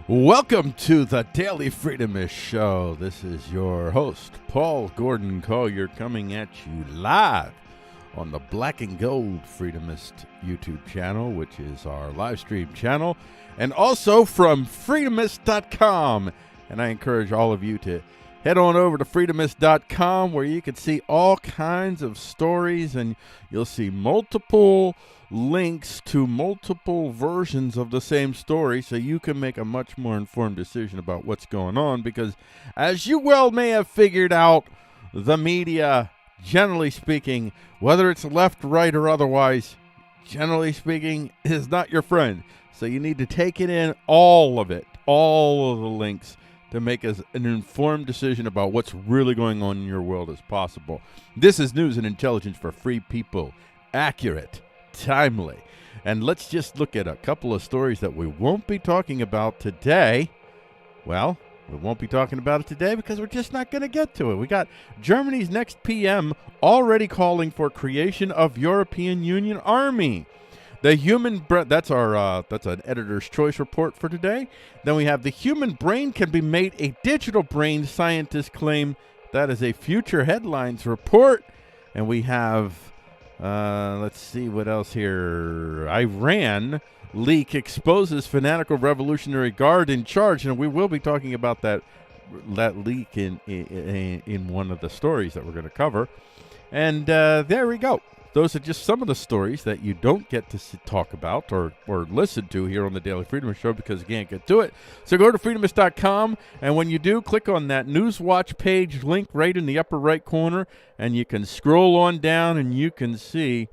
Welcome to the Daily Freedomist Show. This is your host, Paul Gordon Collier, coming at you live on the Black and Gold Freedomist YouTube channel, which is our live stream channel, and also from Freedomist.com. And I encourage all of you to head on over to Freedomist.com, where you can see all kinds of stories, and you'll see multiple links to multiple versions of the same story, so you can make a much more informed decision about what's going on. Because as you well may have figured out, the media, generally speaking, whether it's left, right, or otherwise, generally speaking, is not your friend. So you need to take it in, all of it, all of the links, to make an informed decision about what's really going on in your world as possible. This is news and intelligence for free people, accurate, timely. And let's just look at a couple of stories that we won't be talking about today. Well, we won't be talking about it today because we're just not going to get to it. We got Germany's next PM already calling for creation of European Union Army. The human that's an editor's choice report for today. Then we have the human brain can be made a digital brain, scientists claim. That is a future headlines report. And we have let's see what else here. Iran leak exposes fanatical Revolutionary Guard in charge, and we will be talking about that leak in one of the stories that we're going to cover. And there we go. Those are just some of the stories that you don't get to talk about or listen to here on the Daily Freedomist Show because you can't get to it. So go to Freedomist.com, and when you do, click on that Newswatch page link right in the upper right corner, and you can scroll on down and you can see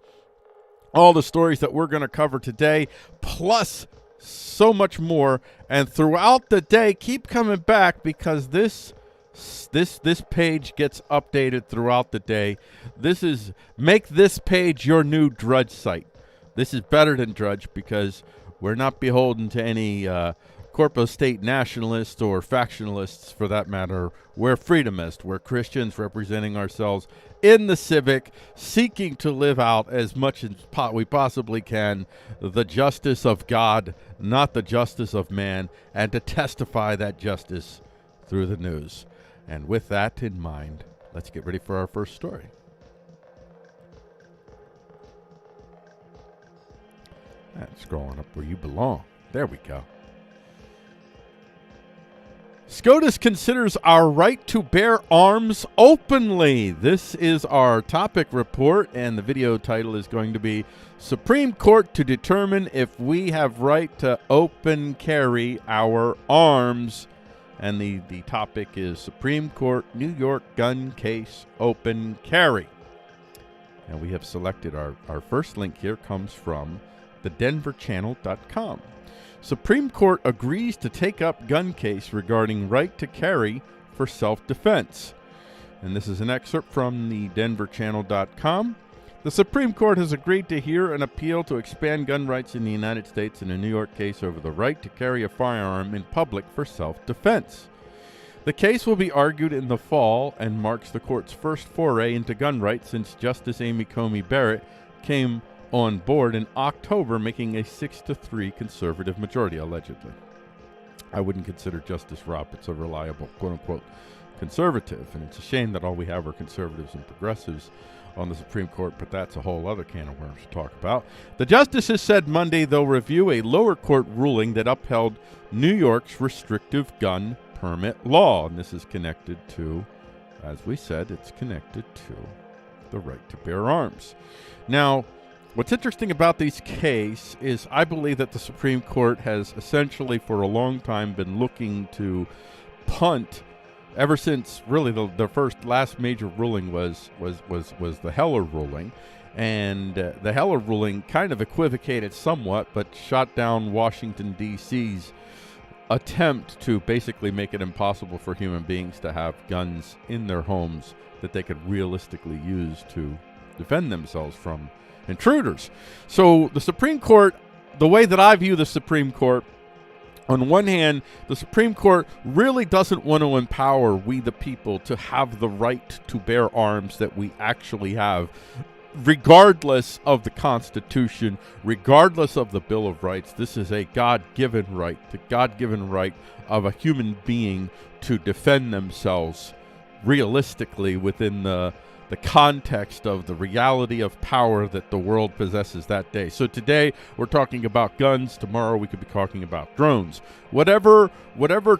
all the stories that we're going to cover today, plus so much more. And throughout the day, keep coming back because this page gets updated throughout the day. Make this page your new Drudge site. This is better than Drudge because we're not beholden to any corpo state nationalists or factionalists for that matter. We're freedomists. We're Christians representing ourselves in the civic, seeking to live out as much as we possibly can the justice of God, not the justice of man, and to testify that justice through the news. And with that in mind, let's get ready for our first story. That's scrolling up where you belong. There we go. SCOTUS considers our right to bear arms openly. This is our topic report, and the video title is going to be Supreme Court to determine if we have right to open carry our arms. And the topic is Supreme Court New York gun case open carry. And we have selected our first link here comes from thedenverchannel.com. Supreme Court agrees to take up gun case regarding right to carry for self-defense. And this is an excerpt from thedenverchannel.com. The Supreme Court has agreed to hear an appeal to expand gun rights in the United States in a New York case over the right to carry a firearm in public for self-defense. The case will be argued in the fall and marks the court's first foray into gun rights since Justice Amy Coney Barrett came on board in October, making a 6-3 conservative majority, allegedly. I wouldn't consider Justice Roberts a reliable, quote-unquote, conservative, and it's a shame that all we have are conservatives and progressives on the Supreme Court, but that's a whole other can of worms to talk about. The justices said Monday they'll review a lower court ruling that upheld New York's restrictive gun permit law, and this is connected to, as we said, it's connected to the right to bear arms. Now, what's interesting about this case is I believe that the Supreme Court has essentially for a long time been looking to punt ever since really the last major ruling was the Heller ruling, and the Heller ruling kind of equivocated somewhat, but shot down Washington D.C.'s attempt to basically make it impossible for human beings to have guns in their homes that they could realistically use to defend themselves from intruders. So the Supreme Court, the way that I view the Supreme Court, on one hand, the Supreme Court really doesn't want to empower we the people to have the right to bear arms that we actually have regardless of the Constitution, regardless of the Bill of Rights, this is a God-given right, the God-given right of a human being to defend themselves realistically within the context of the reality of power that the world possesses that day. So today we're talking about guns. Tomorrow we could be talking about drones. Whatever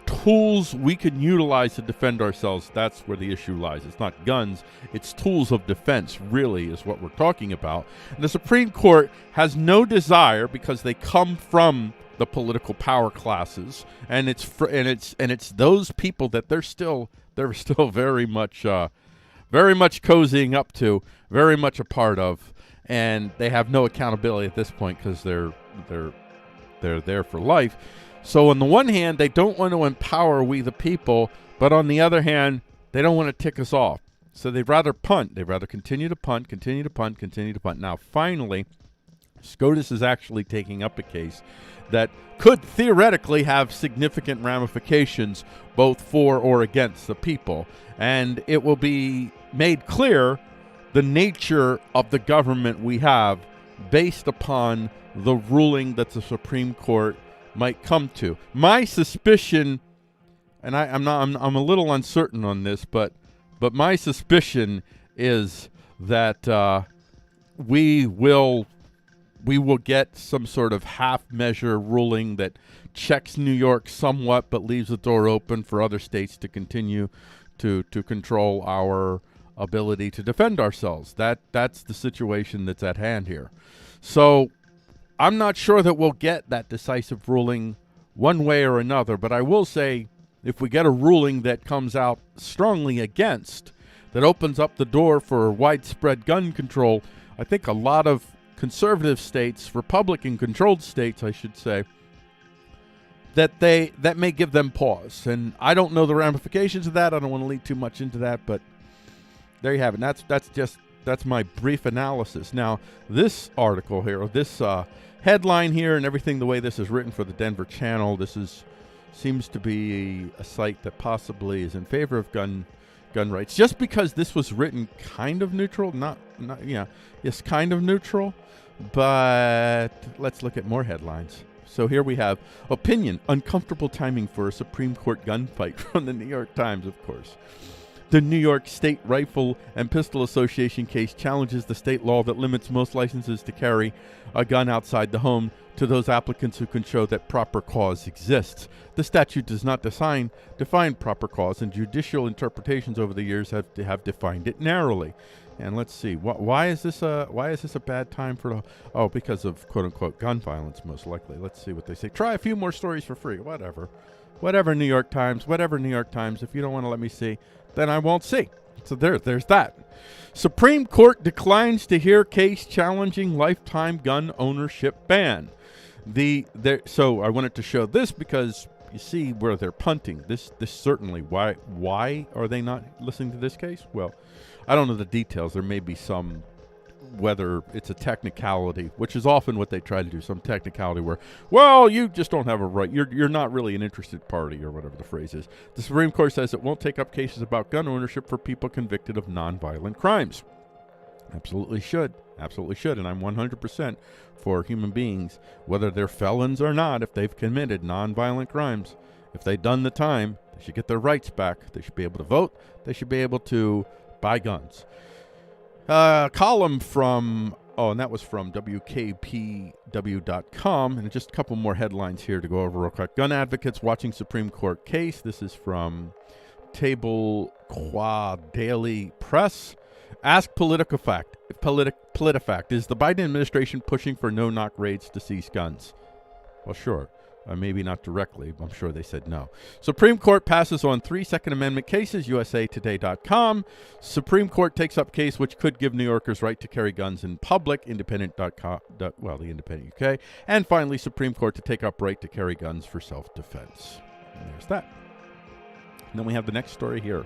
tools we can utilize to defend ourselves, that's where the issue lies. It's not guns, it's tools of defense, really, is what we're talking about. And the Supreme Court has no desire, because they come from the political power classes, and it's those people that they're still very much cozying up to, very much a part of, and they have no accountability at this point because they're there for life. So on the one hand, they don't want to empower we the people, but on the other hand, they don't want to tick us off. So they'd rather punt. They'd rather continue to punt. Now, finally, SCOTUS is actually taking up a case that could theoretically have significant ramifications both for or against the people. And it will be made clear the nature of the government we have based upon the ruling that the Supreme Court might come to. My suspicion, and I'm a little uncertain on this, but my suspicion is that we will get some sort of half-measure ruling that checks New York somewhat, but leaves the door open for other states to continue to control our ability to defend ourselves. That's the situation that's at hand here. So I'm not sure that we'll get that decisive ruling one way or another, but I will say if we get a ruling that comes out strongly against, that opens up the door for widespread gun control, I think a lot of conservative states, Republican-controlled states, I should say, that may give them pause. And I don't know the ramifications of that. I don't want to lead too much into that, but there you have it. That's my brief analysis. Now, this article here, this headline here, and everything the way this is written for the Denver Channel, seems to be a site that possibly is in favor of gun rights. Just because this was written kind of neutral, yes, kind of neutral. But let's look at more headlines. So here we have opinion, uncomfortable timing for a Supreme Court gunfight from the New York Times, of course. The New York State Rifle and Pistol Association case challenges the state law that limits most licenses to carry a gun outside the home to those applicants who can show that proper cause exists. The statute does not define proper cause, and judicial interpretations over the years have defined it narrowly. And let's see, why is this a bad time for because of quote unquote gun violence, most likely. Let's see what they say. Try a few more stories for free. Whatever New York Times. If you don't want to let me see, then I won't see. So there's that. Supreme Court declines to hear case challenging lifetime gun ownership ban. So I wanted to show this because you see where they're punting. This certainly, why are they not listening to this case? Well, I don't know the details. There may be some, whether it's a technicality, which is often what they try to do, some technicality where, well, you just don't have a right. You're not really an interested party, or whatever the phrase is. The Supreme Court says it won't take up cases about gun ownership for people convicted of nonviolent crimes. Absolutely should. And I'm 100% for human beings, whether they're felons or not, if they've committed nonviolent crimes, if they've done the time, they should get their rights back. They should be able to vote. They should be able to buy guns. Column from, and that was from WKPW.com, and just a couple more headlines here to go over real quick. Gun advocates watching Supreme Court case. This is from Table Qua Daily Press. Ask PolitiFact, is the Biden administration pushing for no-knock raids to seize guns? Well, sure. Maybe not directly. I'm sure they said no. Supreme Court passes on 3 Second Amendment cases, usatoday.com. Supreme Court takes up case which could give New Yorkers right to carry guns in public, independent.com, the Independent UK. And finally, Supreme Court to take up right to carry guns for self-defense. And there's that. And then we have the next story here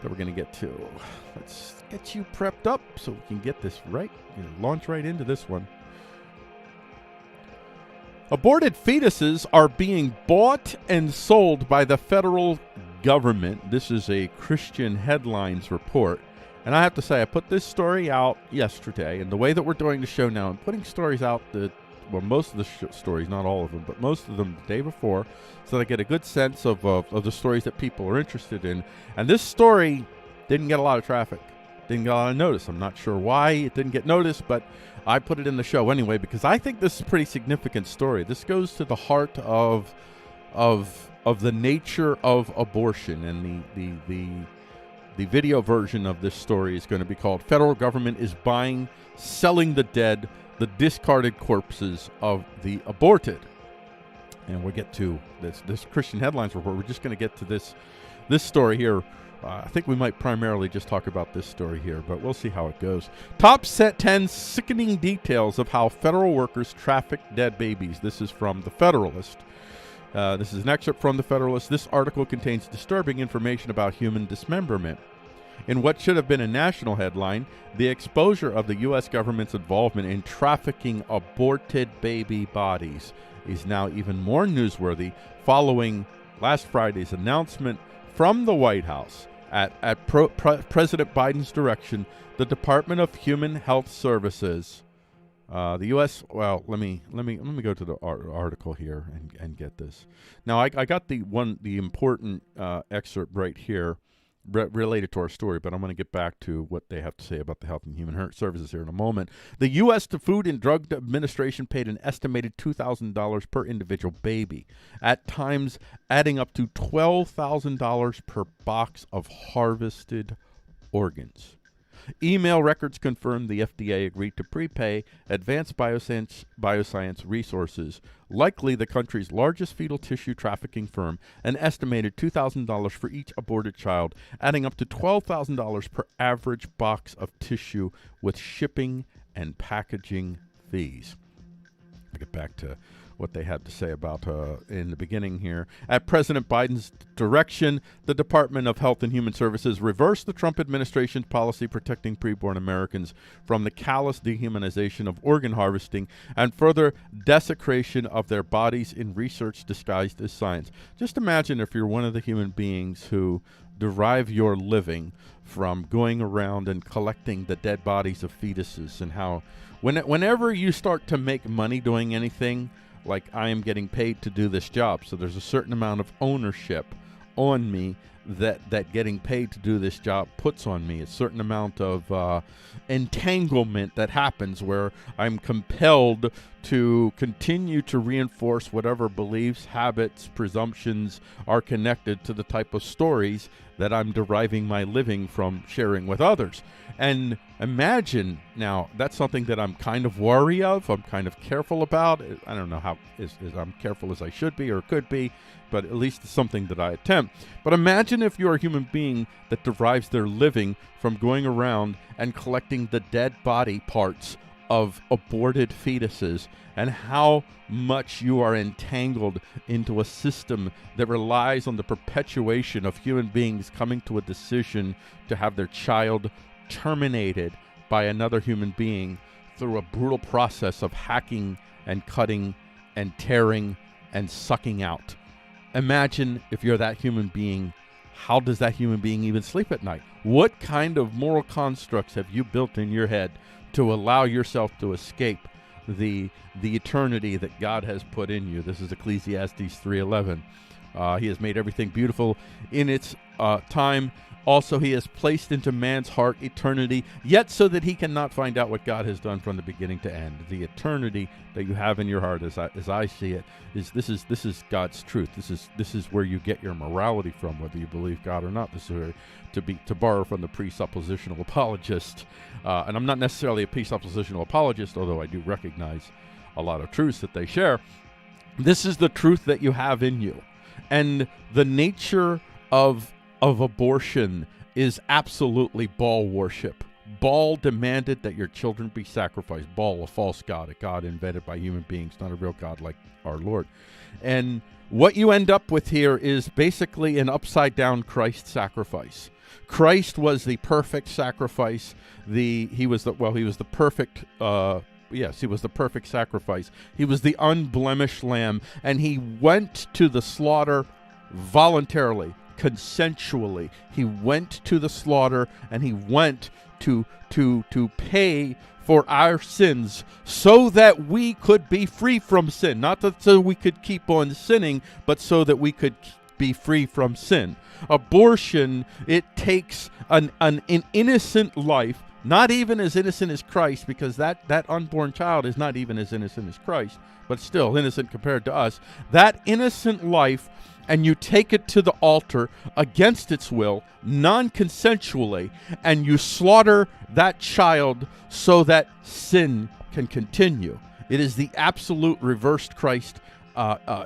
that we're going to get to. Let's get you prepped up so we can get this right. Launch right into this one. Aborted fetuses are being bought and sold by the federal government. This is a Christian Headlines report. And I have to say, I put this story out yesterday, and the way that we're doing the show now, I'm putting stories out most of the stories, not all of them, but most of them the day before, so that I get a good sense of the stories that people are interested in. And this story didn't get a lot of traffic, didn't get a lot of notice. I'm not sure why it didn't get noticed, but I put it in the show anyway because I think this is a pretty significant story. This goes to the heart of the nature of abortion, and the video version of this story is going to be called "Federal Government is Selling the Dead, the Discarded Corpses of the Aborted." And we'll get to this Christian Headlines report. We're just going to get to this story here. I think we might primarily just talk about this story here, but we'll see how it goes. Top 10 sickening details of how federal workers traffic dead babies. This is from The Federalist. This is an excerpt from The Federalist. This article contains disturbing information about human dismemberment. In what should have been a national headline, the exposure of the U.S. government's involvement in trafficking aborted baby bodies is now even more newsworthy following last Friday's announcement from the White House at President Biden's direction. The Department of Human Health Services, the U.S. Well, let me go to the article here and get this. Now, I got the important excerpt right here related to our story, but I'm going to get back to what they have to say about the Health and Human Services here in a moment. The U.S. Food and Drug Administration paid an estimated $2,000 per individual baby, at times adding up to $12,000 per box of harvested organs. Email records confirmed the FDA agreed to prepay Advanced Bioscience Resources, likely the country's largest fetal tissue trafficking firm, an estimated $2,000 for each aborted child, adding up to $12,000 per average box of tissue with shipping and packaging fees. I'll get back to what they had to say about in the beginning here. At President Biden's direction, the Department of Health and Human Services reversed the Trump administration's policy protecting preborn Americans from the callous dehumanization of organ harvesting and further desecration of their bodies in research disguised as science. Just imagine if you're one of the human beings who derive your living from going around and collecting the dead bodies of fetuses, and how whenever you start to make money doing anything, like I am getting paid to do this job, so there's a certain amount of ownership on me that getting paid to do this job puts on me. A certain amount of entanglement that happens where I'm compelled to continue to reinforce whatever beliefs, habits, presumptions are connected to the type of stories that I'm deriving my living from sharing with others. And imagine now, that's something that I'm kind of wary of, I'm kind of careful about. I don't know how as I'm careful as I should be or could be, but at least it's something that I attempt. But imagine if you're a human being that derives their living from going around and collecting the dead body parts of aborted fetuses, and how much you are entangled into a system that relies on the perpetuation of human beings coming to a decision to have their child terminated by another human being through a brutal process of hacking and cutting and tearing and sucking out. Imagine if you're that human being, how does that human being even sleep at night? What kind of moral constructs have you built in your head to allow yourself to escape the eternity that God has put in you? This is Ecclesiastes 3:11. He has made everything beautiful in its time. Also, he has placed into man's heart eternity, yet so that he cannot find out what God has done from the beginning to end. The eternity that you have in your heart, as I see it, is this is God's truth. This is where you get your morality from, whether you believe God or not. This is to borrow from the presuppositional apologist. And I'm not necessarily a presuppositional apologist, although I do recognize a lot of truths that they share. This is the truth that you have in you. And the nature of abortion is absolutely Baal worship. Baal demanded that your children be sacrificed. Baal, a false god, a god invented by human beings, not a real god like our Lord. And what you end up with here is basically an upside-down Christ sacrifice. Christ was the perfect sacrifice. He was the perfect sacrifice. He was the unblemished lamb, and he went to the slaughter voluntarily, consensually. He went to the slaughter, and he went to pay for our sins so that we could be free from sin. Not that so we could keep on sinning, but so that we could be free from sin. Abortion, it takes an innocent life, not even as innocent as Christ, because that unborn child is not even as innocent as Christ, but still innocent compared to us. That innocent life, and you take it to the altar against its will, non-consensually, and you slaughter that child so that sin can continue. It is the absolute reversed Christ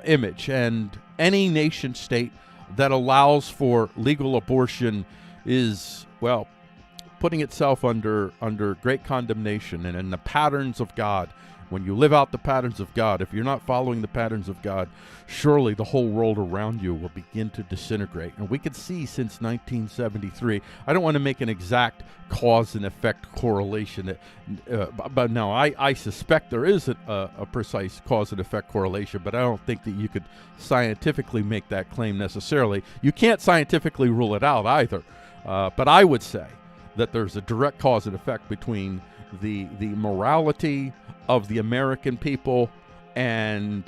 image. And any nation state that allows for legal abortion is, well, putting itself under great condemnation. And in the patterns of God, when you live out the patterns of God, if you're not following the patterns of God, surely the whole world around you will begin to disintegrate. And we could see since 1973, I don't want to make an exact cause and effect correlation, but no, I suspect there is a precise cause and effect correlation, but I don't think that you could scientifically make that claim necessarily. You can't scientifically rule it out either, but I would say that there's a direct cause and effect between the morality of the American people and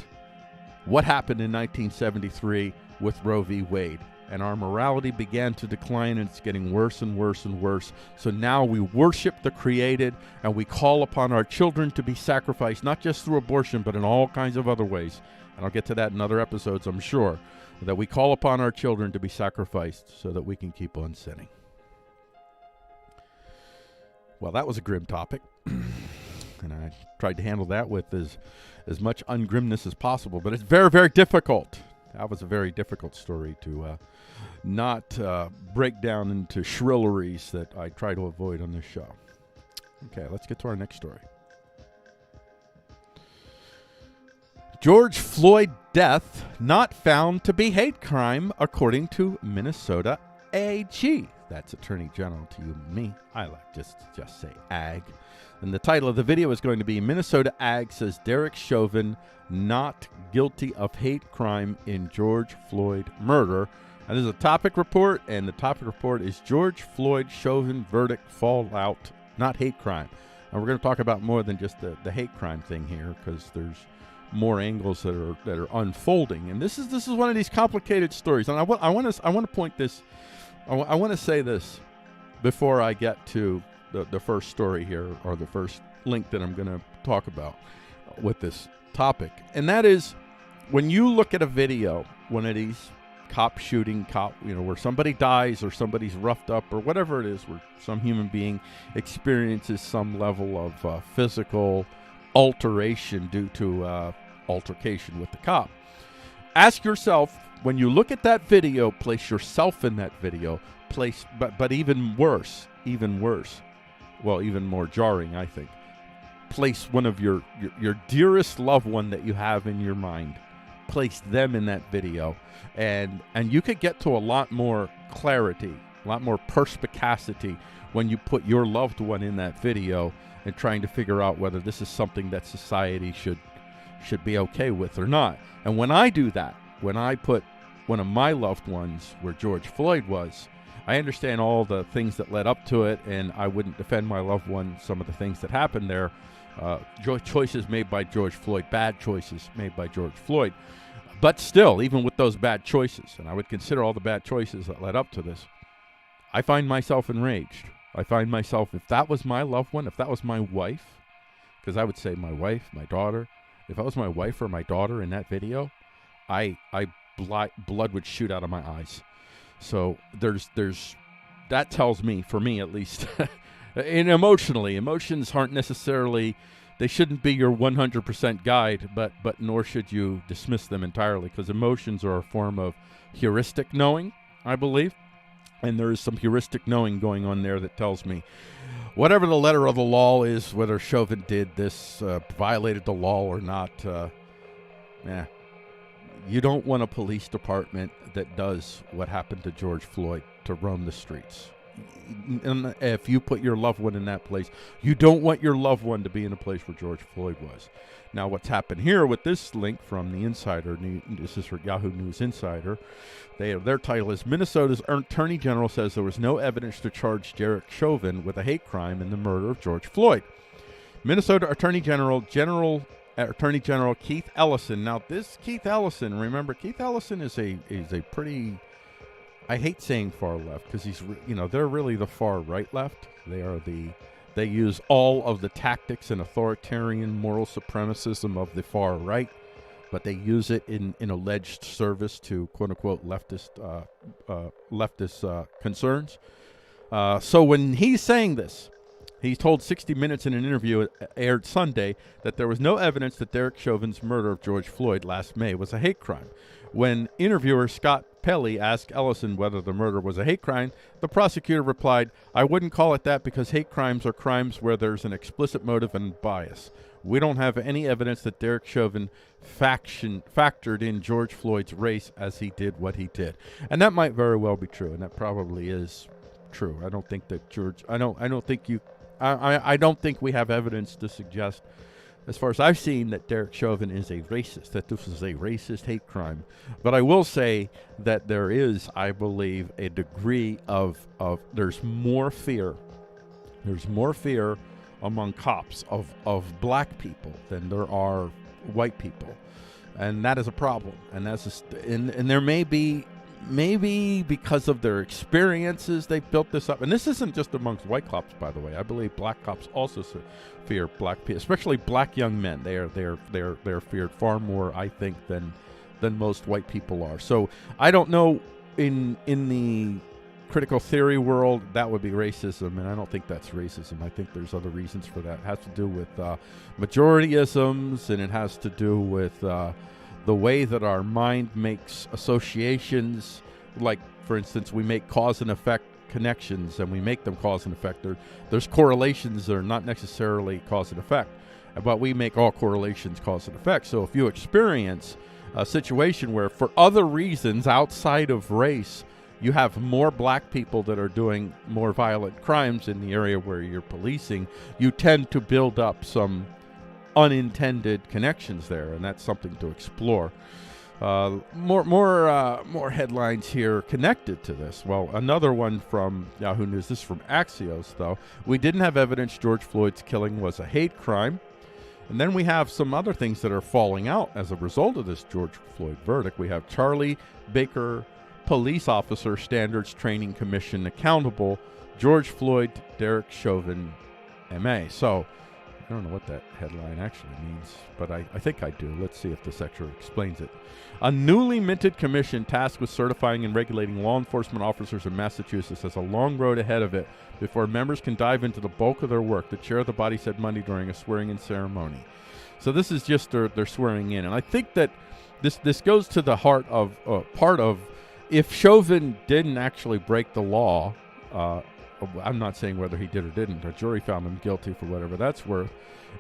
what happened in 1973 with Roe v. Wade. And our morality began to decline, and it's getting worse and worse and worse. So now we worship the created, and we call upon our children to be sacrificed, not just through abortion, but in all kinds of other ways. And I'll get to that in other episodes, I'm sure, that we call upon our children to be sacrificed so that we can keep on sinning. Well, that was a grim topic, and I tried to handle that with as much ungrimness as possible, but it's very, very difficult. That was a very difficult story to not break down into shrilleries that I try to avoid on this show. Okay, let's get to our next story. George Floyd death not found to be hate crime, according to Minnesota AG. That's Attorney General to you and me. I like just say AG. And the title of the video is going to be Minnesota AG says Derek Chauvin not guilty of hate crime in George Floyd murder. And there's a topic report, and the topic report is George Floyd Chauvin verdict fallout, not hate crime. And we're going to talk about more than just the hate crime thing here, because there's more angles that are unfolding. And this is one of these complicated stories. And I want to point this. I want to say this before I get to the first story here, or the first link that I'm going to talk about with this topic. And that is, when you look at a video, one of these cop shooting, where somebody dies or somebody's roughed up or whatever it is, where some human being experiences some level of physical alteration due to altercation with the cop. Ask yourself, when you look at that video, place yourself in that video, but even worse, well, even more jarring, I think, place one of your dearest loved one that you have in your mind, place them in that video, and you could get to a lot more clarity, a lot more perspicacity when you put your loved one in that video and trying to figure out whether this is something that society should be okay with or not. And when I do that, when I put one of my loved ones where George Floyd was, I understand all the things that led up to it, and I wouldn't defend my loved one, some of the things that happened there. Choices made by George Floyd, bad choices made by George Floyd. But still, even with those bad choices, and I would consider all the bad choices that led up to this, I find myself enraged. I find myself, if that was my loved one, if that was my wife, because I would say my wife, my daughter, if that was my wife or my daughter in that video, blood would shoot out of my eyes. So there's that tells me, for me at least, and emotionally, emotions aren't necessarily, they shouldn't be your 100% guide, but nor should you dismiss them entirely, because emotions are a form of heuristic knowing, I believe. And there is some heuristic knowing going on there that tells me whatever the letter of the law is, whether Chauvin did this, violated the law or not, you don't want a police department that does what happened to George Floyd, to roam the streets. if you put your loved one in that place. You don't want your loved one to be in a place where George Floyd was. Now, what's happened here with this link from the Insider, this is for Yahoo News Insider, their title is Minnesota's Attorney General says there was no evidence to charge Derek Chauvin with a hate crime in the murder of George Floyd. Minnesota Attorney General Keith Ellison. Now, this Keith Ellison, remember, Keith Ellison is a pretty, I hate saying far left because they're really the far right left. They use all of the tactics and authoritarian moral supremacism of the far right, but they use it in alleged service to quote unquote leftist concerns. So when he's saying this, he told 60 Minutes in an interview aired Sunday that there was no evidence that Derek Chauvin's murder of George Floyd last May was a hate crime. When interviewer Scott Pelley asked Ellison whether the murder was a hate crime, the prosecutor replied, "I wouldn't call it that because hate crimes are crimes where there's an explicit motive and bias. We don't have any evidence that Derek Chauvin factored in George Floyd's race as he did what he did." And that might very well be true, and that probably is true. I don't think that I don't think we have evidence to suggest, as far as I've seen, that Derek Chauvin is a racist, that this is a racist hate crime. But I will say that there is, I believe, a degree of there's more fear among cops of black people than there are white people. And that is a problem. And and there may be, maybe because of their experiences, they built this up. And this isn't just amongst white cops, by the way. I believe black cops also fear black people, especially black young men. They're feared far more, I think, than most white people are. So I don't know, in the critical theory world, that would be racism, and I don't think that's racism. I think there's other reasons for that. It has to do with majority-isms, and it has to do with the way that our mind makes associations. Like, for instance, we make cause and effect connections, and we make them cause and effect. There's correlations that are not necessarily cause and effect, but we make all correlations cause and effect. So if you experience a situation where, for other reasons outside of race, you have more black people that are doing more violent crimes in the area where you're policing, you tend to build up some unintended connections there, and that's something to explore. More headlines here connected to this. Well, another one from Yahoo News. This is from Axios, though. We didn't have evidence George Floyd's killing was a hate crime. And then we have some other things that are falling out as a result of this George Floyd verdict. We have Charlie Baker Police Officer Standards Training Commission accountable, George Floyd, Derek Chauvin, M.A. So I don't know what that headline actually means, but I think I do. Let's see if this actually explains it. A newly minted commission tasked with certifying and regulating law enforcement officers in Massachusetts has a long road ahead of it before members can dive into the bulk of their work, the chair of the body said Monday during a swearing-in ceremony. So this is just their swearing in. And I think that this goes to the heart of part of, if Chauvin didn't actually break the law, I'm not saying whether he did or didn't. A jury found him guilty for whatever that's worth.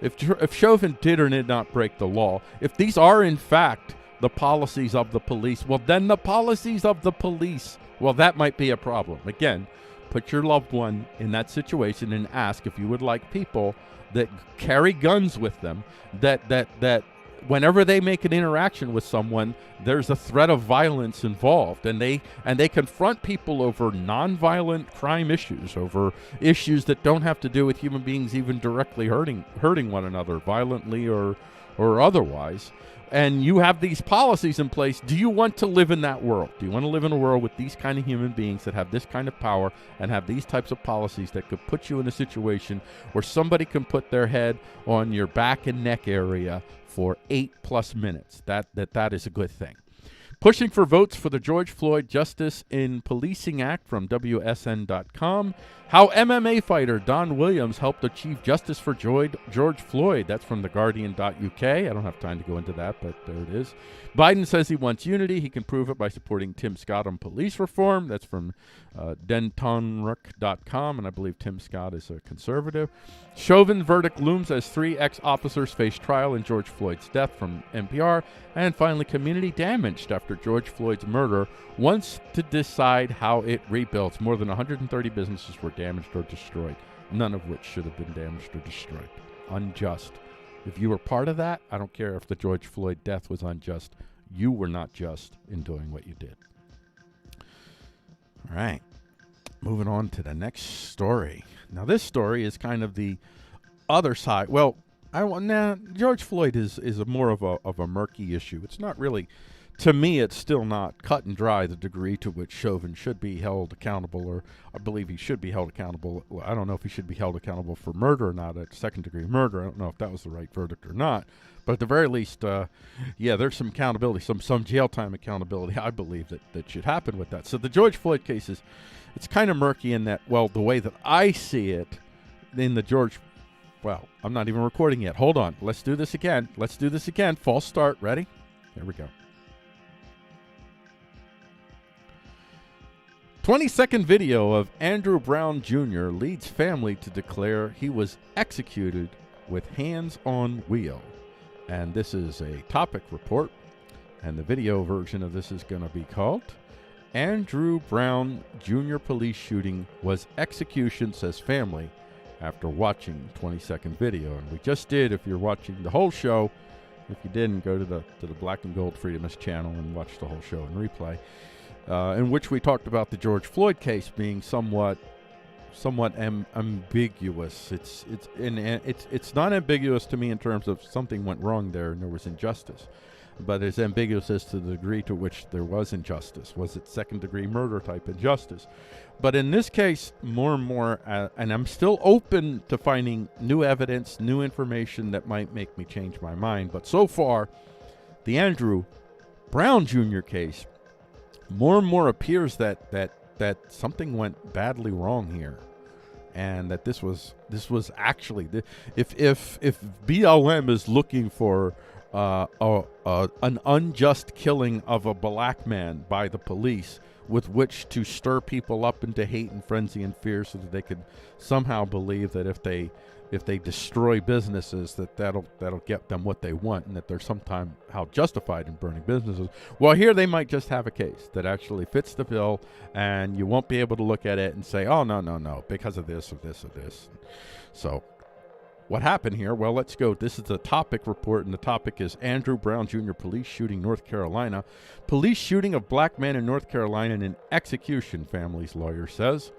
If Chauvin did or did not break the law, if these are in fact the policies of the police, well, then the policies of the police, well, that might be a problem. Again, put your loved one in that situation and ask if you would like people that carry guns with them, that whenever they make an interaction with someone, there's a threat of violence involved, and they confront people over nonviolent crime issues, over issues that don't have to do with human beings even directly hurting one another, violently or otherwise. And you have these policies in place. Do you want to live in that world? Do you want to live in a world with these kind of human beings that have this kind of power and have these types of policies that could put you in a situation where somebody can put their head on your back and neck area for 8+ minutes? That is a good thing. Pushing for votes for the George Floyd Justice in Policing Act from WSN.com. How MMA fighter Don Williams helped achieve justice for George Floyd. That's from TheGuardian.uk. I don't have time to go into that, but there it is. Biden says he wants unity. He can prove it by supporting Tim Scott on police reform. That's from dentonruck.com, and I believe Tim Scott is a conservative. Chauvin verdict looms as 3 ex-officers face trial in George Floyd's death from NPR. And finally, community damaged after after George Floyd's murder wants to decide how it rebuilds. More than 130 businesses were damaged or destroyed, none of which should have been damaged or destroyed. Unjust. If you were part of that, I don't care if the George Floyd death was unjust. You were not just in doing what you did. All right. Moving on to the next story. Now, this story is kind of the other side. Well, George Floyd is more of a murky issue. It's not really, to me, it's still not cut and dry the degree to which Chauvin should be held accountable, or I believe he should be held accountable. Well, I don't know if he should be held accountable for murder or not, a second-degree murder. I don't know if that was the right verdict or not. But at the very least, there's some accountability, some jail time accountability, I believe, that should happen with that. So the George Floyd case it's kind of murky in that, well, the way that I see it in the well, I'm not even recording yet. Hold on. Let's do this again. False start. Ready? Here we go. 20-second video of Andrew Brown Jr. leads family to declare he was executed with hands on wheel. And this is a topic report. And the video version of this is going to be called Andrew Brown Jr. Police Shooting Was Execution, says family, after watching 20-second video. And we just did, if you're watching the whole show, if you didn't, go to the Black and Gold Freedomist channel and watch the whole show in replay, in which we talked about the George Floyd case being somewhat ambiguous. It's not ambiguous to me in terms of something went wrong there and there was injustice, but it's ambiguous as to the degree to which there was injustice. Was it second-degree murder type injustice? But in this case, more and more, and I'm still open to finding new evidence, new information that might make me change my mind. But so far, the Andrew Brown Jr. case, more and more appears that something went badly wrong here, and that this was actually, if BLM is looking for an unjust killing of a black man by the police with which to stir people up into hate and frenzy and fear so that they could somehow believe that if they destroy businesses that'll get them what they want, and that they're somehow justified in burning businesses. Well, here they might just have a case that actually fits the bill, and you won't be able to look at it and say, oh, no, because of this or this or this. So what happened here? Well, let's go. This is a topic report, and the topic is Andrew Brown Jr. Police Shooting, North Carolina. Police shooting of black man in North Carolina in an execution, family's lawyer says.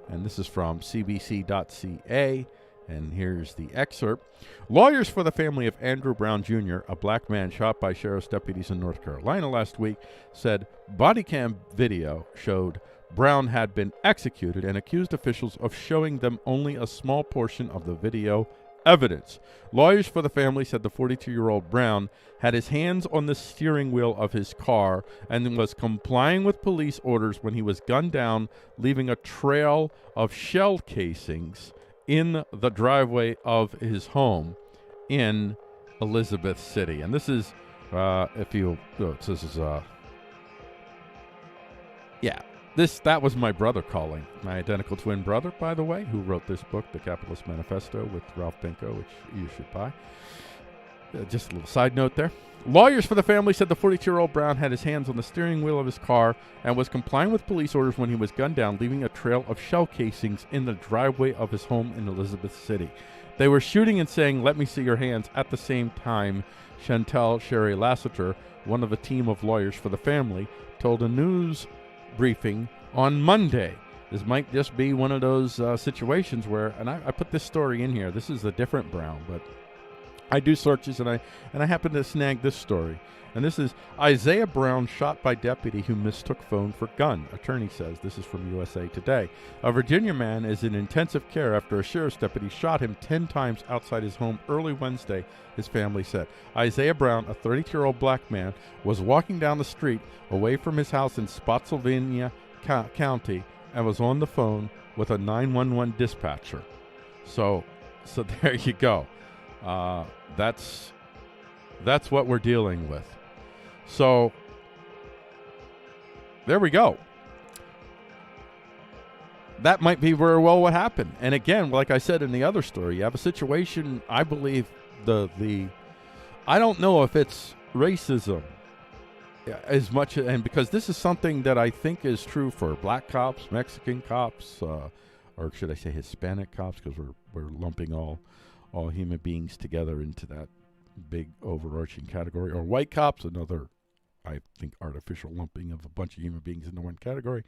And this is from cbc.ca, and here's the excerpt. Lawyers for the family of Andrew Brown Jr., a black man shot by sheriff's deputies in North Carolina last week, said body cam video showed Brown had been executed and accused officials of showing them only a small portion of the video evidence. Lawyers for the family said the 42-year-old Brown had his hands on the steering wheel of his car and was complying with police orders when he was gunned down, leaving a trail of shell casings in the driveway of his home in Elizabeth City. And this is, that was my brother calling. My identical twin brother, by the way, who wrote this book, The Capitalist Manifesto, with Ralph Pinko, which you should buy. Just a little side note there. Lawyers for the family said the 42-year-old Brown had his hands on the steering wheel of his car and was complying with police orders when he was gunned down, leaving a trail of shell casings in the driveway of his home in Elizabeth City. They were shooting and saying, "Let me see your hands," at the same time. Chantel Sherry Lassiter, one of a team of lawyers for the family, told a news briefing on Monday. This might just be one of those situations where, and I put this story in here. This is a different Brown, but I do searches, and I happen to snag this story. And this is Isaiah Brown shot by deputy who mistook phone for gun. Attorney says. This is from USA Today. A Virginia man is in intensive care after a sheriff's deputy shot him 10 times outside his home early Wednesday, his family said. Isaiah Brown, a 32-year-old black man, was walking down the street away from his house in Spotsylvania County and was on the phone with a 911 dispatcher. So there you go. That's what we're dealing with. So there we go. That might be very well what happened. And again, like I said in the other story, you have a situation, I believe I don't know if it's racism as much, and because this is something that I think is true for black cops, Mexican cops, or should I say Hispanic cops, because we're lumping all human beings together into that big overarching category, or white cops, another, I think, artificial lumping of a bunch of human beings into one category.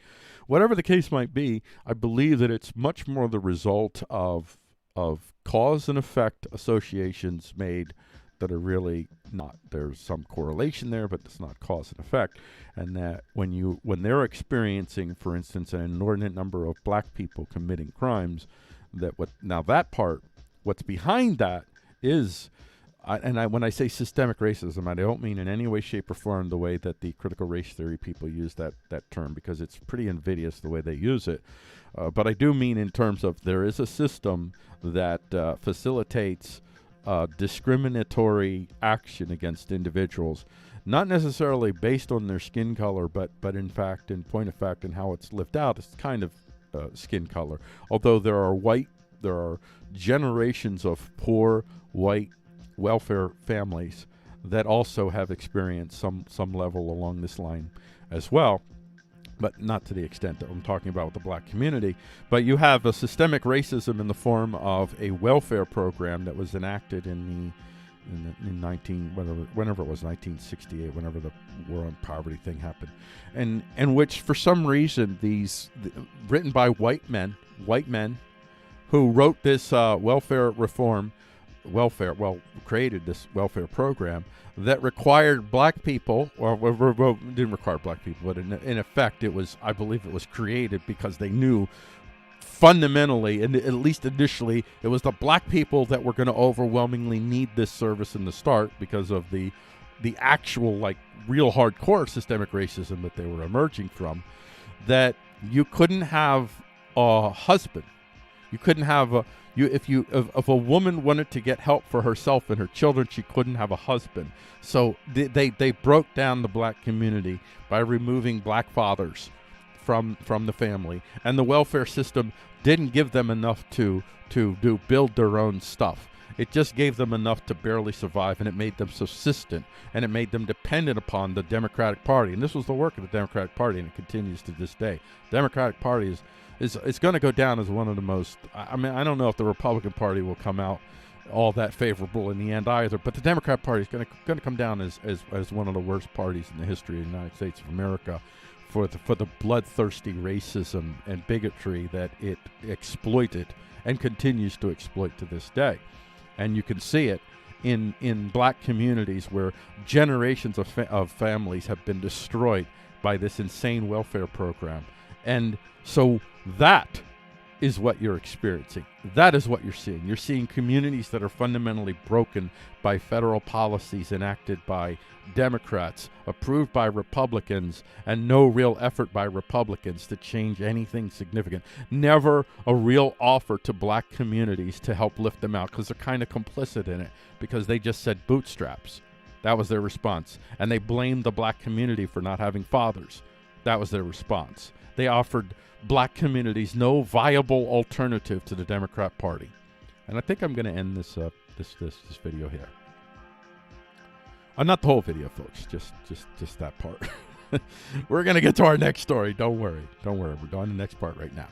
Whatever the case might be, I believe that it's much more the result of cause and effect associations made that are really not. There's some correlation there, but it's not cause and effect. And that when they're experiencing, for instance, an inordinate number of black people committing crimes, what's behind that is, when I say systemic racism, I don't mean in any way, shape, or form the way that the critical race theory people use that term, because it's pretty invidious the way they use it. But I do mean in terms of there is a system that facilitates discriminatory action against individuals, not necessarily based on their skin color, but in fact, in point of fact, and how it's lived out, it's kind of skin color. Although there are generations of poor white welfare families that also have experienced some level along this line as well, but not to the extent that I'm talking about with the black community. But you have a systemic racism in the form of a welfare program that was enacted in 1968, whenever the war on poverty thing happened, and which for some reason written by white men who wrote this created this welfare program that required black people, or didn't require black people, but in effect, I believe it was created because they knew fundamentally, and at least initially, it was the black people that were going to overwhelmingly need this service in the start because of the actual, like, real hardcore systemic racism that they were emerging from, that you couldn't have a husband. You couldn't have if a woman wanted to get help for herself and her children, she couldn't have a husband. So they broke down the black community by removing black fathers from the family, and the welfare system didn't give them enough to build their own stuff. It just gave them enough to barely survive, and it made them subsistent, and it made them dependent upon the Democratic Party. And this was the work of the Democratic Party, and it continues to this day. The Democratic Party is going to go down as one of the most, I mean, I don't know if the Republican Party will come out all that favorable in the end either, but the Democratic Party is going to come down as one of the worst parties in the history of the United States of America for the bloodthirsty racism and bigotry that it exploited and continues to exploit to this day. And you can see it in black communities where generations of families have been destroyed by this insane welfare program. And so that is what you're experiencing. That is what you're seeing. You're seeing communities that are fundamentally broken by federal policies enacted by Democrats, approved by Republicans, and no real effort by Republicans to change anything significant. Never a real offer to black communities to help lift them out, because they're kind of complicit in it, because they just said bootstraps. That was their response. And they blamed the black community for not having fathers. That was their response. They offered black communities no viable alternative to the Democrat Party. And I think I'm going to end this video here. Not the whole video, folks. Just that part. We're going to get to our next story. Don't worry. We're going to the next part right now.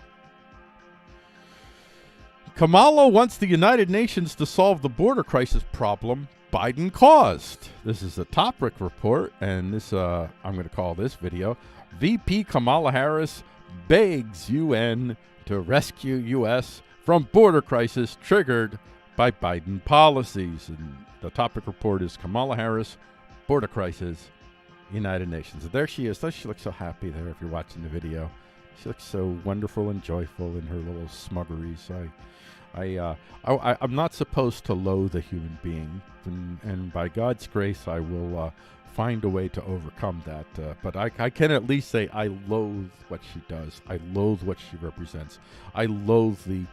Kamala wants the United Nations to solve the border crisis problem Biden caused. This is a Topic report, and this I'm going to call this video, VP Kamala Harris begs UN to rescue U.S. from border crisis triggered by Biden policies. And the Topic report is Kamala Harris, border crisis, United Nations. And there she is. She looks so happy there if you're watching the video. She looks so wonderful and joyful in her little smuggeries. I'm not supposed to loathe a human being, and by God's grace, I will find a way to overcome that. But I can at least say I loathe what she does. I loathe what she represents. I loathe the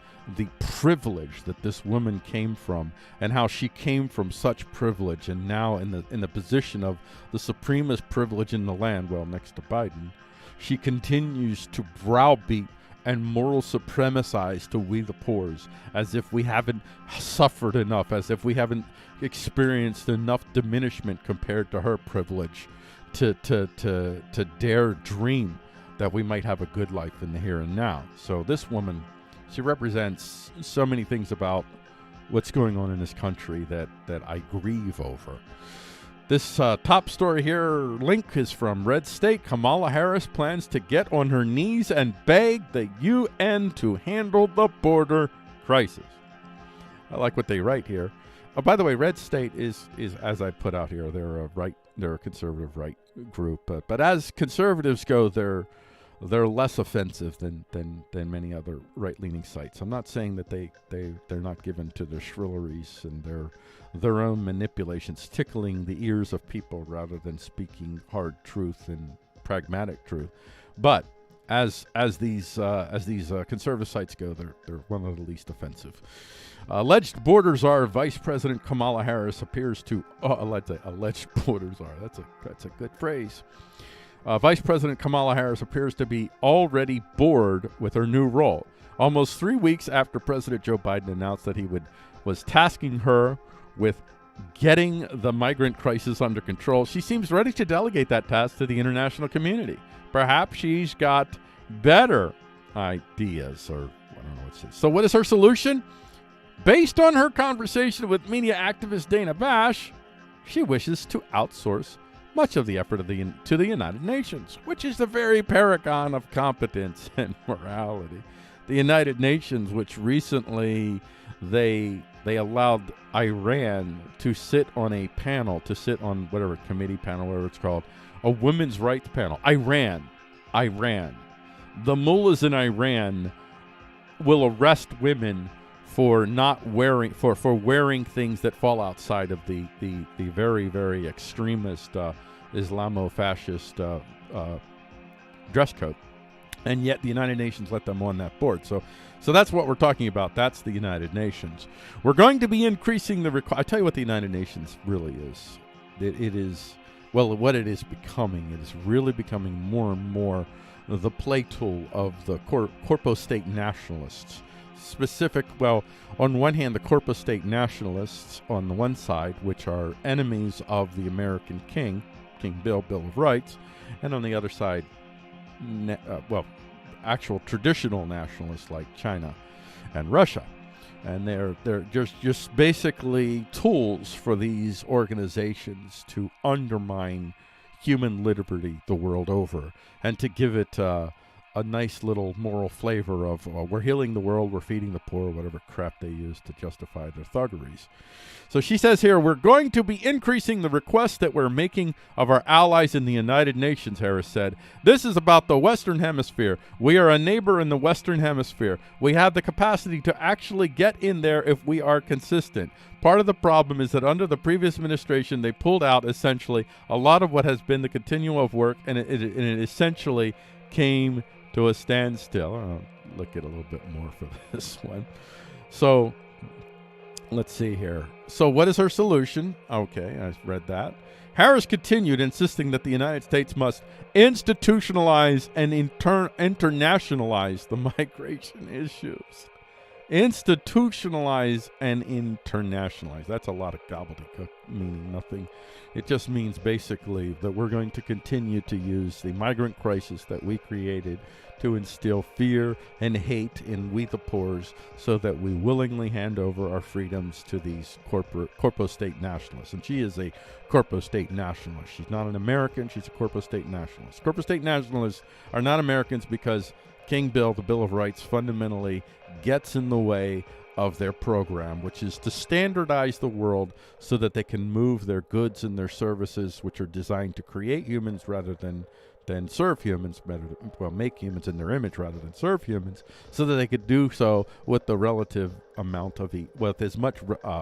privilege that this woman came from, and how she came from such privilege, and now in the position of the supremest privilege in the land, well, next to Biden, she continues to browbeat and moral supremacize to we the poors, as if we haven't suffered enough, as if we haven't experienced enough diminishment compared to her privilege to dare dream that we might have a good life in the here and now. So this woman, she represents so many things about what's going on in this country that I grieve over. This top story here, link, is from Red State. Kamala Harris plans to get on her knees and beg the UN to handle the border crisis. I like what they write here. Oh, by the way, Red State is as I put out here, they're a conservative right group, but as conservatives go, they're less offensive than many other right-leaning sites. I'm not saying that they're not given to their shrilleries and their own manipulations, tickling the ears of people rather than speaking hard truth and pragmatic truth. But as these conservative sites go, they're one of the least offensive. Alleged border czar Vice President Kamala Harris appears to alleged border czar. That's a good phrase. Vice President Kamala Harris appears to be already bored with her new role. Almost 3 weeks after President Joe Biden announced that he was tasking her with getting the migrant crisis under control, she seems ready to delegate that task to the international community. Perhaps she's got better ideas, or I don't know what to say. So what is her solution? Based on her conversation with media activist Dana Bash, she wishes to outsource much of the effort to the United Nations, which is the very paragon of competence and morality. The United Nations, which recently they allowed Iran to sit on a panel, to sit on whatever committee panel, whatever it's called, a women's rights panel. Iran. The mullahs in Iran will arrest women for not wearing for wearing things that fall outside of the very, very extremist Islamo-fascist dress code, and yet the United Nations let them on that board. So that's what we're talking about. That's the United Nations. We're going to be increasing the I tell you what the United Nations really is. It is, well, what it is becoming. It is really becoming more and more the play tool of the corpo state nationalists. On one hand, the corpo state nationalists on the one side, which are enemies of the American King Bill of Rights, and on the other side, actual traditional nationalists like China and Russia. And they're just basically tools for these organizations to undermine human liberty the world over, and to give it a nice little moral flavor of we're healing the world, we're feeding the poor, whatever crap they use to justify their thuggeries. So she says here, we're going to be increasing the requests that we're making of our allies in the United Nations, Harris said. This is about the Western Hemisphere. We are a neighbor in the Western Hemisphere. We have the capacity to actually get in there if we are consistent. Part of the problem is that under the previous administration, they pulled out essentially a lot of what has been the continuum of work, and it essentially came to a standstill. I'll look at a little bit more for this one. So let's see here. So what is her solution? Okay, I read that. Harris continued, insisting that the United States must institutionalize and internationalize the migration issues. Institutionalize and internationalize. That's a lot of gobbledygook, meaning nothing. It just means basically that we're going to continue to use the migrant crisis that we created to instill fear and hate in we the poors, so that we willingly hand over our freedoms to these corpo state nationalists. And she is a corpo state nationalist. She's not an American. She's a corpo state nationalist. Corpo state nationalists are not Americans because King Bill, the Bill of Rights, fundamentally gets in the way of their program, which is to standardize the world so that they can move their goods and their services, which are designed to create humans rather than serve humans, make humans in their image rather than serve humans, so that they could do so with the relative amount of with as much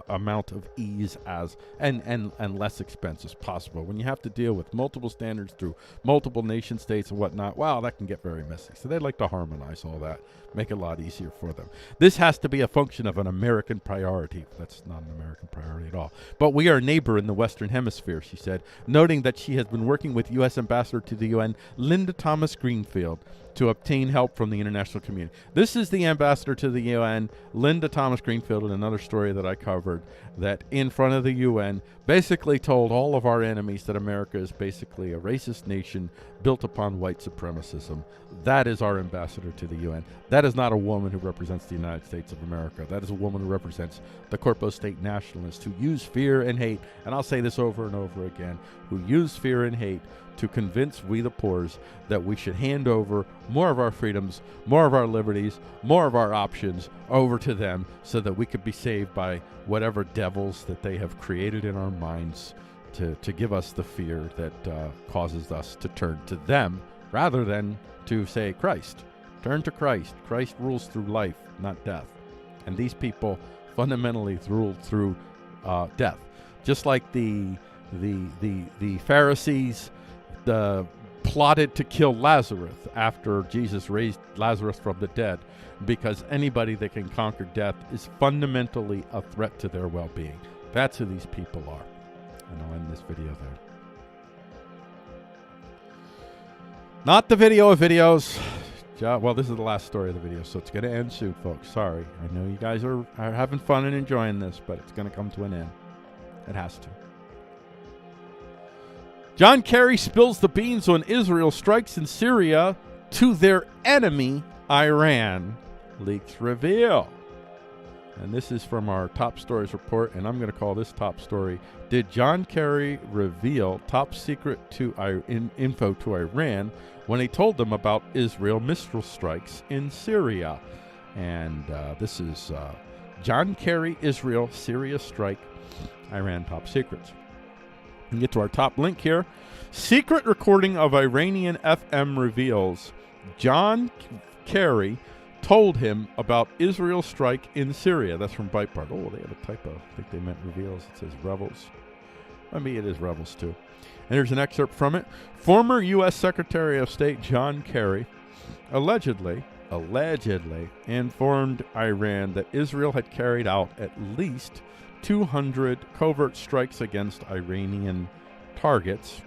amount of ease as and less expense as possible. When you have to deal with multiple standards through multiple nation states and whatnot, wow, that can get very messy. So they'd like to harmonize all that, make it a lot easier for them. This has to be a function of an American priority. That's not an American priority at all. But we are a neighbor in the Western Hemisphere, she said, noting that she has been working with U.S. Ambassador to the UN, Linda Thomas Greenfield, to obtain help from the international community. This is the ambassador to the UN, Linda Thomas Greenfield, in another story that I covered, that in front of the UN basically told all of our enemies that America is basically a racist nation built upon white supremacism. That is our ambassador to the UN. That is not a woman who represents the United States of America. That is a woman who represents the corpo state nationalists who use fear and hate, and I'll say this over and over again, who use fear and hate to convince we the poors that we should hand over more of our freedoms, more of our liberties, more of our options over to them so that we could be saved by whatever devils that they have created in our minds to give us the fear that causes us to turn to them rather than to say Christ. Turn to Christ. Christ rules through life, not death. And these people fundamentally rule through death. Just like the Pharisees plotted to kill Lazarus after Jesus raised Lazarus from the dead, because anybody that can conquer death is fundamentally a threat to their well-being. That's who these people are. And I'll end this video there. Not the video of videos. Well, this is the last story of the video, so it's going to end soon, folks. Sorry. I know you guys are having fun and enjoying this, but it's going to come to an end. It has to. John Kerry spills the beans on Israel strikes in Syria to their enemy, Iran. Leaks reveal. And this is from our top stories report, and I'm going to call this top story, Did John Kerry reveal top secret info to Iran when he told them about Israel missile strikes in Syria? And this is John Kerry, Israel, Syria strike, Iran top secrets. We get to our top link here. Secret recording of Iranian FM reveals John Kerry told him about Israel strike in Syria. That's from Breitbart. Oh, they have a typo. I think they meant reveals. It says rebels. Maybe it is rebels too. And here's an excerpt from it. Former U.S. Secretary of State John Kerry allegedly informed Iran that Israel had carried out at least 200 covert strikes against Iranian targets.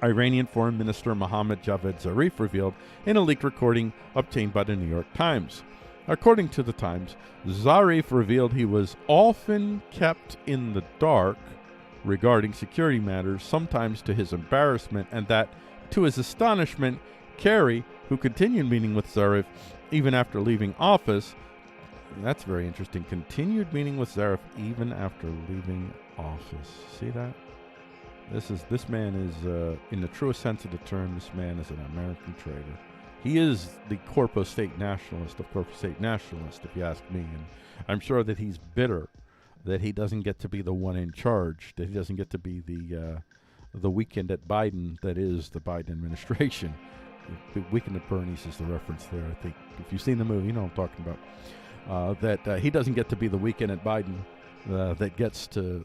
Iranian Foreign Minister Mohammad Javad Zarif revealed in a leaked recording obtained by the New York Times. According to the Times, Zarif revealed he was often kept in the dark regarding security matters, sometimes to his embarrassment, and that, to his astonishment, Kerry, who continued meeting with Zarif even after leaving office, that's very interesting, continued meeting with Zarif even after leaving office. See that? This man is, in the truest sense of the term, this man is an American traitor. He is the corpo state nationalist of corpo state nationalists, if you ask me. And I'm sure that he's bitter that he doesn't get to be the one in charge, that he doesn't get to be the weekend at Biden that is the Biden administration. The Weekend at Bernie's is the reference there. I think if you've seen the movie, you know what I'm talking about. That he doesn't get to be the weekend at Biden that gets to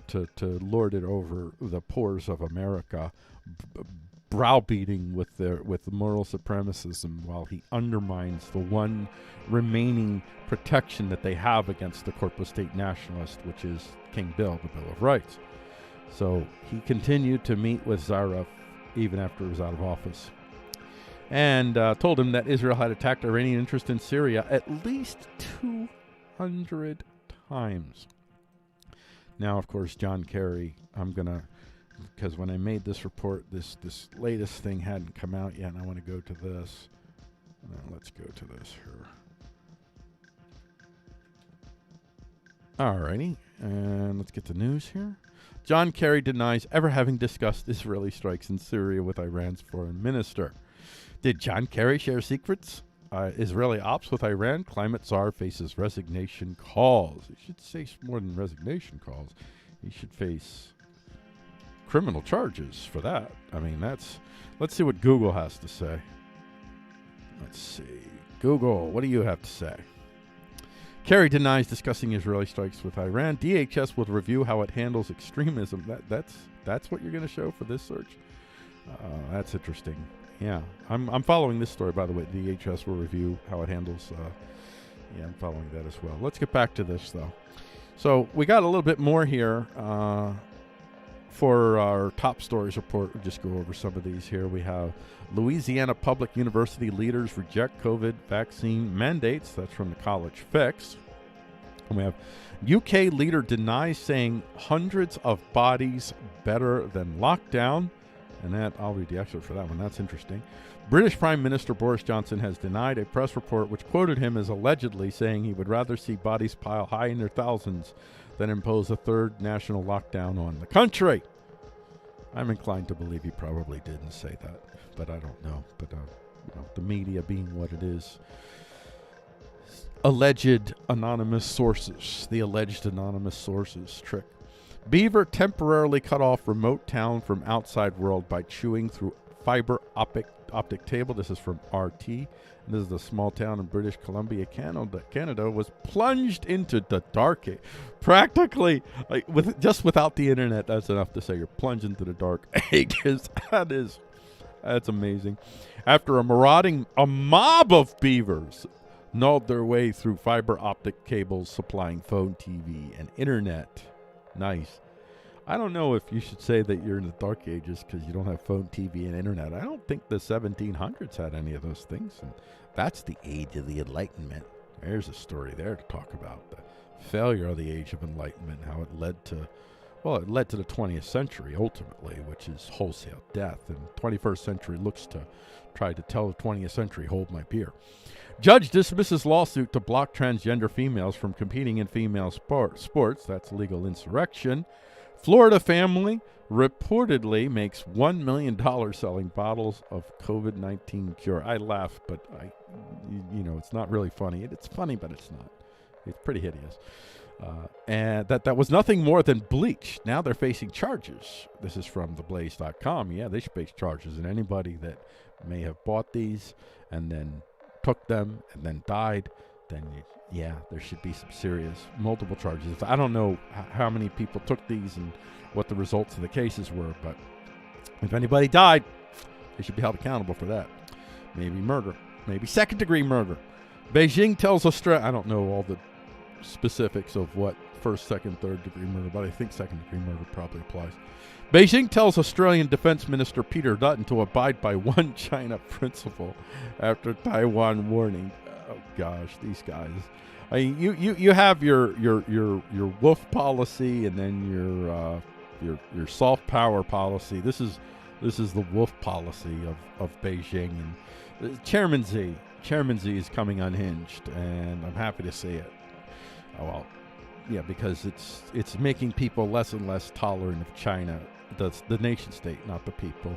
lord it over the pores of America, browbeating with moral supremacism while he undermines the one remaining protection that they have against the corpo state nationalist, which is King Bill, the Bill of Rights. So he continued to meet with Zarif even after he was out of office, and told him that Israel had attacked Iranian interest in Syria at least 200 times. Now, of course, John Kerry, because when I made this report, this latest thing hadn't come out yet, and I want to go to this. Let's go to this here. Alrighty, and let's get the news here. John Kerry denies ever having discussed Israeli strikes in Syria with Iran's foreign minister. Did John Kerry share secrets? Israeli ops with Iran. Climate czar faces resignation calls. He should say more than resignation calls. He should face criminal charges for that. I mean, let's see what Google has to say. Let's see. Google, what do you have to say? Kerry denies discussing Israeli strikes with Iran. DHS will review how it handles extremism. That's what you're going to show for this search? That's interesting. Yeah, I'm following this story, by the way. DHS will review how it handles. Yeah, I'm following that as well. Let's get back to this, though. So we got a little bit more here. for our top stories report, we'll just go over some of these here. We have Louisiana public university leaders reject COVID vaccine mandates. That's from the College Fix. And we have UK leader denies saying hundreds of bodies better than lockdown. And that, I'll read the excerpt for that one. That's interesting. British Prime Minister Boris Johnson has denied a press report which quoted him as allegedly saying he would rather see bodies pile high in their thousands than impose a third national lockdown on the country. I'm inclined to believe he probably didn't say that, but I don't know. But the media being what it is, the alleged anonymous sources trick. Beaver temporarily cut off remote town from outside world by chewing through fiber optic cable. This is from RT. And this is a small town in British Columbia, Canada, was plunged into the dark age. Practically, without the internet, that's enough to say you're plunged into the dark ages. That's amazing. After a mob of beavers gnawed their way through fiber optic cables supplying phone, TV, and internet. Nice. I don't know if you should say that you're in the dark ages because you don't have phone, TV, and internet. I don't think the 1700s had any of those things. And that's the age of the Enlightenment. There's a story there to talk about. The failure of the age of Enlightenment, how it led to the 20th century ultimately, which is wholesale death. And 21st century looks to try to tell the 20th century, hold my beer. Judge dismisses lawsuit to block transgender females from competing in female sports. That's legal insurrection. Florida family reportedly makes $1 million selling bottles of COVID-19 cure. I laugh, but it's not really funny. It's funny, but it's not. It's pretty hideous. And that was nothing more than bleach. Now they're facing charges. This is from theblaze.com. Yeah, they should face charges. And anybody that may have bought these and then took them and then died, then there should be some serious multiple charges. I don't know how many people took these and what the results of the cases were, but if anybody died, they should be held accountable for that. Maybe murder, maybe second-degree murder. Beijing tells Australia, I don't know all the specifics of what first, second, third-degree murder, but I think second-degree murder probably applies. Beijing tells Australian Defense Minister Peter Dutton to abide by one China principle after Taiwan warning. Oh gosh, these guys. I mean, you have your wolf policy and then your soft power policy. This is the wolf policy of Beijing, and Chairman Xi is coming unhinged, and I'm happy to see it. Oh well, yeah, because it's making people less and less tolerant of China. That's the nation state, not the people.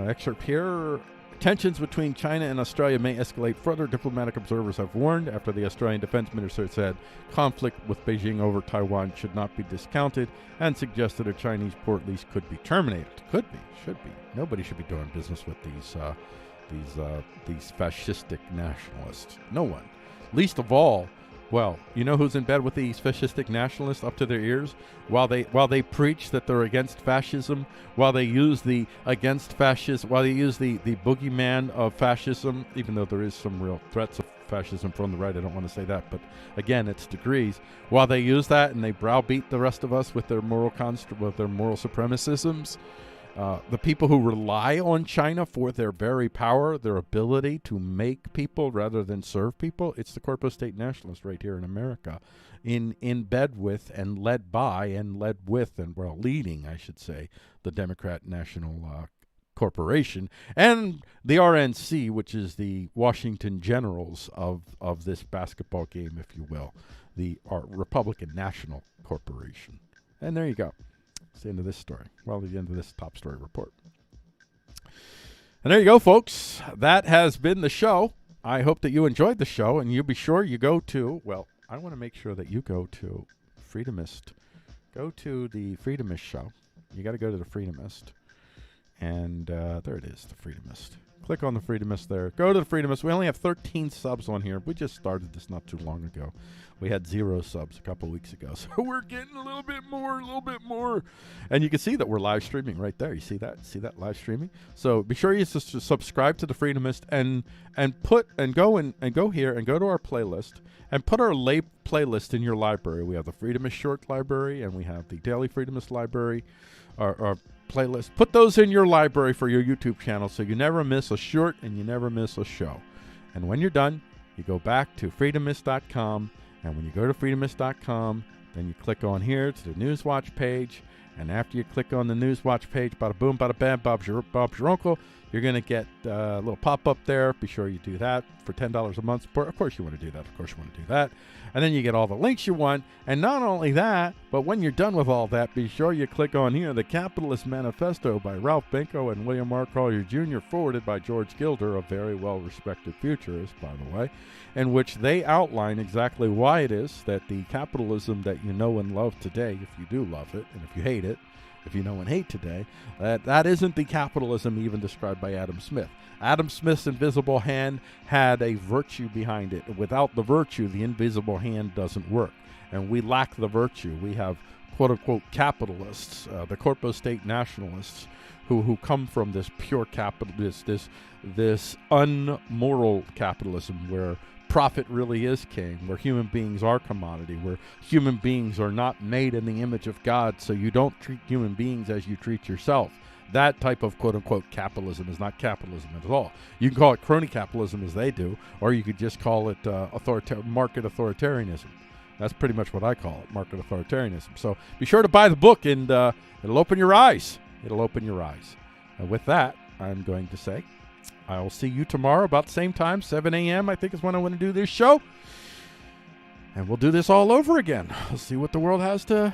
Excerpt here. Tensions between China and Australia may escalate further. Diplomatic observers have warned after the Australian defense minister said conflict with Beijing over Taiwan should not be discounted and suggested a Chinese port lease could be terminated. Could be, should be. Nobody should be doing business with these fascistic nationalists. No one. Least of all, well, you know who's in bed with these fascistic nationalists up to their ears? While they preach that they're against fascism, while they use the boogeyman of fascism, even though there is some real threats of fascism from the right, I don't want to say that, but again, it's degrees. While they use that and they browbeat the rest of us with their moral supremacisms, the people who rely on China for their very power, their ability to make people rather than serve people, it's the corporate state nationalists right here in America, in bed with and led by and led with and leading, I should say, the Democrat National Corporation and the RNC, which is the Washington Generals of this basketball game, if you will, the Republican National Corporation. And there you go. That's the end of this story. Well, the end of this top story report. And there you go, folks. That has been the show. I hope that you enjoyed the show, and you be sure you go to, I want to make sure that you go to Freedomist. Go to the Freedomist show. You got to go to the Freedomist. And there it is, the Freedomist. Click on the Freedomist there. Go to the Freedomist. We only have 13 subs on here. We just started this not too long ago. We had 0 subs a couple weeks ago. So we're getting a little bit more. And you can see that we're live streaming right there. You see that? See that live streaming? So be sure you subscribe to the Freedomist and go here and go to our playlist and put our playlist in your library. We have the Freedomist Short Library and we have the Daily Freedomist Library, our playlist. Put those in your library for your YouTube channel so you never miss a short and you never miss a show. And when you're done, you go back to freedomist.com, and when you go to freedomist.com, then you click on here to the Newswatch page, and after you click on the Newswatch page, bada boom, bada bam, Bob's your uncle, you're going to get a little pop-up there. Be sure you do that for $10 a month. Of course you want to do that. And then you get all the links you want. And not only that, but when you're done with all that, be sure you click on here, The Capitalist Manifesto by Ralph Benko and William R. Collier Jr., forwarded by George Gilder, a very well-respected futurist, by the way, in which they outline exactly why it is that the capitalism that you know and love today, if you do love it, and if you hate it, if you know and hate today, that isn't the capitalism even described by Adam Smith. Adam Smith's invisible hand had a virtue behind it. Without the virtue, the invisible hand doesn't work. And we lack the virtue. We have quote-unquote capitalists, the corpo state nationalists, who come from this pure this unmoral capitalism where profit really is king, where human beings are commodity, where human beings are not made in the image of God, so you don't treat human beings as you treat yourself. That type of quote-unquote capitalism is not capitalism at all. You can call it crony capitalism as they do, or you could just call it market authoritarianism. That's pretty much what I call it, market authoritarianism. So be sure to buy the book, and it'll open your eyes. It'll open your eyes. And with that, I'm going to say, I'll see you tomorrow about the same time, 7 a.m. I think is when I want to do this show. And we'll do this all over again. We'll see what the world has to